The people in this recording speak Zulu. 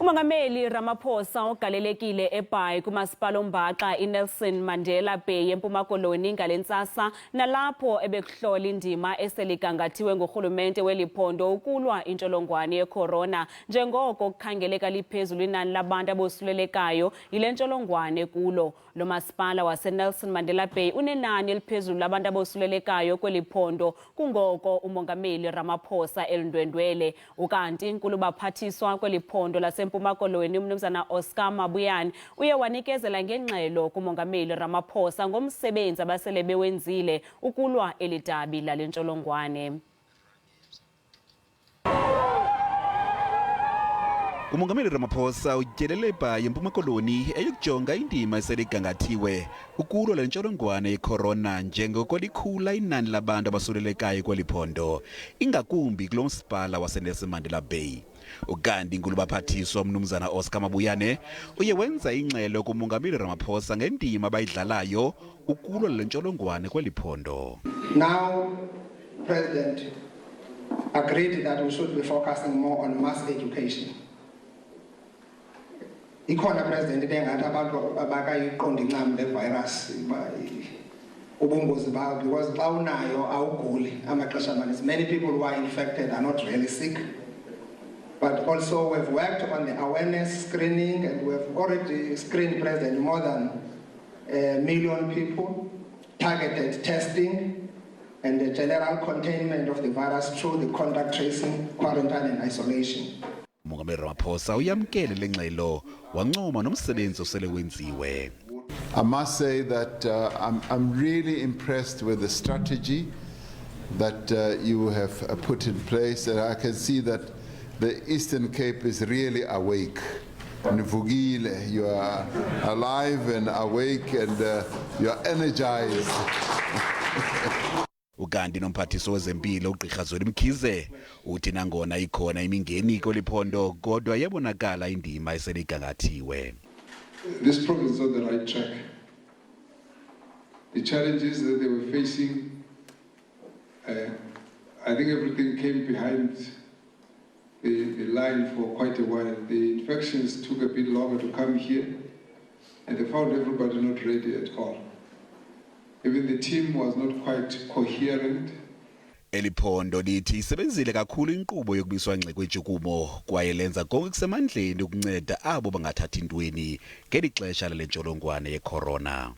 Umongameli Ramaphosa ugalelekeile eBhayi kumasipala ombaxa iNelson Mandela Bay eMpuma Koloni ngalentsasa nalapho abekuhlola indima esele igangathiwe ngurhulumente weliphondo ukulwa intsholongwane yeCorona njengoko kukhangeleka liphezulu inani labantu abosulelekayo yilentsholongwane kulo. Lo masipala waseNelson Mandela Bay unenani eliphezulu labantu abosulelekayo kweliphondo kungoko umongameli Ramaphosa elindwendwele. Ukanti inkulu baphathiswa kweliphondo eMpuma Koloni umnumzana Oscar Mabuyane uye wanikezela ngengxelo kumongameli Ramaphosa ngomsebenzi abasele bewenzile ukulwa elidabi lalentsholongwane. Umongameli Ramaphosa utyelele eBhayi eMpuma Koloni eyokujonga indima esele igangathiwe ukulwa lentsholongwane yeCorona njengoko likhula inani labantu abosulelekayo kweliphondo ingakumbi kulo masipala waseNelson Mandela Bay. Ukanti inkulu baphathiswa umnumzana Oscar Mabuyane uye wenza ingxelo kumongameli Ramaphosa ngendima abayidlalayo ukulwa lentsholongwane kweliphondo. Now, President agreed that we should be focusing more on mass education. Ikhona President engathi abantu abakayiqonda incam le virus ubungozi bayo because xa unayo awuguli amaxesha amaninzi. Many people who are infected are not really sick. But also we've worked on the awareness screening and we've already screened President more than 1 million people, targeted testing and the general containment of the virus through the contact tracing, quarantine and isolation. Umongameli Ramaphosa uyamkele lengxelo wancoma nomsebenzi osele wenziwe. I must say that I'm really impressed with the strategy that you have put in place, and I can see that the Eastern Cape is really awake. Nivugile, you are alive and awake and you are energized. Ukanti nomphathiso wezempilo ugqirha Mkhize uthi nangona ikhona imingeni kweliphondo kodwa yabonakala indima esele igangathiwe. This province is on the right track. The challenges that they were facing, I think everything came behind the line for quite a while. The infections took a bit longer to come here, and they found everybody not ready at all. Even the team was not quite coherent. Eliphondo lithi isebenzile kakhulu inkqubo yokubiswa ngxe kwentshukumo kwaye lenza konke kusemandleni ukunceda abo bangathathi ntweni ngeli xesha lentsholongwane yeCorona.